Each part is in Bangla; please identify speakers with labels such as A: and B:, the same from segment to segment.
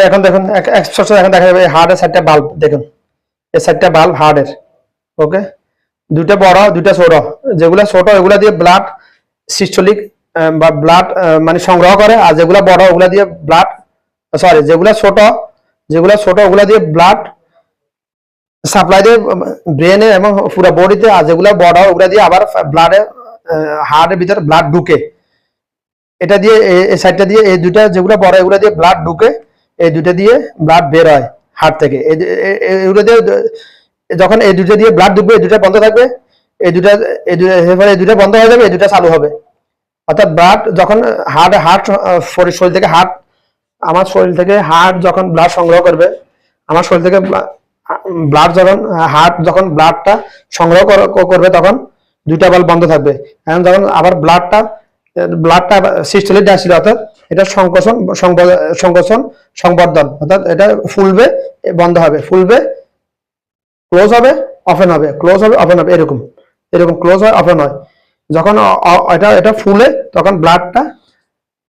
A: এখন দেখুন এখন দেখা যাবে হার্টের সাইডটা বাল্ব দেখুন, এই সাইডটা বাল্ব হার্টের। ওকে, দুইটা বড় দুইটা ছোট, যেগুলা ছোট এগুলা দিয়ে ব্লাড সিস্টোলিক বা ব্লাড মানে সংগ্রহ করে, আর যেগুলা বড় ওগুলা দিয়ে ব্লাড সরি যেগুলা ছোট ওগুলা দিয়ে ব্লাড সাপ্লাই দিয়ে ব্রেনে এবং পুরো বডিতে, আর যেগুলা বড় ওগুলা দিয়ে আবার ব্লাডে হার্টের ভিতরে ব্লাড ঢুকে। এটা দিয়ে এই সাইডটা দিয়ে এই দুইটা যেগুলো বড় এগুলো দিয়ে ব্লাড ঢুকে, এই দুইটা দিয়ে ব্লাড বের হয় হার্ট থেকে। এগুলো দিয়ে যখন এই দুইটা দিয়ে ব্লাড ঢুকবে, এই দুইটা বন্ধ থাকবে, এই দুইটা বন্ধ হয়ে যাবে, এই দুইটা চালু হবে। অর্থাৎ ব্লাড যখন হার্ট শরীর থেকে হার্ট, আমার শরীর থেকে হার্ট যখন ব্লাড সংগ্রহ করবে, আমার শরীর থেকে ব্লাড যখন হার্ট যখন ব্লাডটা সংগ্রহ করবে, তখন দুইটা বাল্ব বন্ধ থাকবে। এখন যখন আবার ব্লাডটা সিস্টোলিক ডায়াস্টোলিক, অর্থাৎ এটা সংকোচন সংবর্ধন, অর্থাৎ এটা ফুলবে বন্ধ হবে, ফুলবে ক্লোজ হবে ওপেন হবে, ক্লোজ হবে ওপেন হবে, এরকম ক্লোজ হয় ওপেন হয়। যখন এটা ফুলে তখন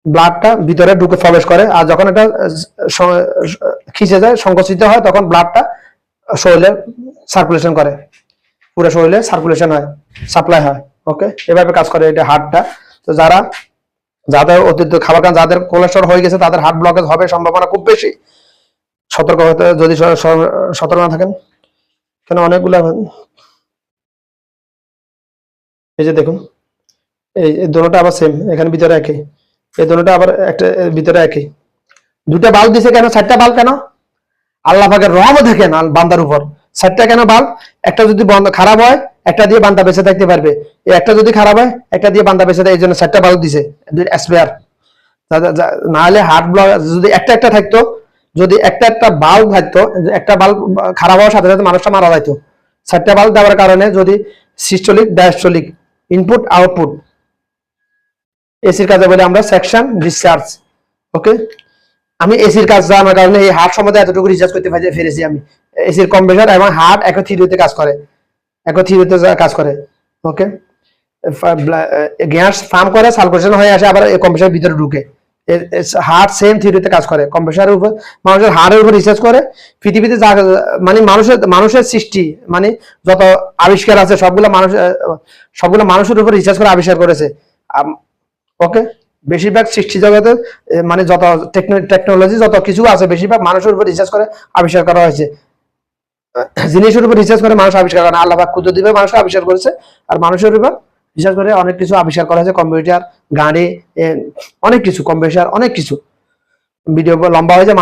A: ব্লাডটা ভিতরে ঢুকে প্রবেশ করে, আর যখন এটা খিচে যায় সংকুচিত হয়, তখন ব্লাডটা শরীরে সার্কুলেশন করে, পুরো শরীরে সার্কুলেশন হয়, সাপ্লাই হয়। ওকে, এভাবে কাজ করে এটা হার্টটা। তো যাদের অতিরিক্ত খাবার খান, যাদের কোলেস্টেরল হয়ে গেছে, তাদের হার্ট ব্লকেজ হবে সম্ভাবনা খুব বেশি। সতর্ক হতে যদি সতর্ক না থাকেন, কেন অনেকগুলা এই যে দেখুন, এই দোনোটা আবার সেম, এখানে ভিতরে একই, এই দোনোটা আবার একটা ভিতরে একই। দুটা বাল্ব দিছে কেন, 4টা বাল্ব কেন? আল্লাহ পাকের রহমত দেখেন বান্দার উপর। 4টা কেন বাল্ব? একটা যদি বন্ধ খারাপ হয়, একটা দিয়ে বান্দা বেঁচে থাকতে পারবে। একটা যদি খারাপ হয়, একটা দিয়ে বান্দা বেঁচে থাকে, এই জন্য 4টা বাল্ব দিছে স্পেয়ার। না হলে হার্ট ব্লক যদি একটা থাকতো, যদি একটা বাল্ব থাকতো, একটা বাল্ব খারাপ হওয়ার সাথে সাথে মানুষটা মারা যাইতো। 4টা বাল্ব দেওয়ার কারণে যদি সিস্টোলিক ডায়াস্টোলিক ইনপুট আউটপুট, এসির কাজে বলে আমরা সেকশন ডিসচার্জ। ওকে, আমি এসির কাজ জানার কারণে এই হার্ট সম্বন্ধে এতটুকু রিসার্চ করতে পেরেছি আমি। এসির কম্প্রেসার এবং হার্ট একই থিওরিতে কাজ করে, ওকে, গ্যাস ফার্ম করে, সার্কুলেশন হয়ে আসে, আবার এই কম্প্রেসারের ভিতরে ঢুকে। হার্ট সেম থিওরিতে কাজ করে, কম্প্রেসারের উপর, মানুষের হার্টের উপর রিসার্চ করে। পৃথিবীতে যা মানে মানুষের সৃষ্টি মানে যত আবিষ্কার আছে সবগুলো মানুষের উপর রিসার্চ করে আবিষ্কার করেছে। ওকে, বেশিরভাগ সৃষ্টি জগতে মানে যত টেকনোলজি যত কিছু আছে, বেশিরভাগ মানুষের উপর রিসার্চ করে আবিষ্কার করা হয়েছে। জিনিসের উপর রিসার্চ করে মানুষ আবিষ্কার করে, আল্লাহ পাক কুদরতিভাবে মানুষ আবিষ্কার করেছে, আর মানুষের উপর রিসার্চ করে অনেক কিছু আবিষ্কার করা হয়েছে। কম্পিউটার, গাড়ি, অনেক কিছু, কম্পিউটার, অনেক কিছু। ভিডিও লম্বা হয়ে যায়।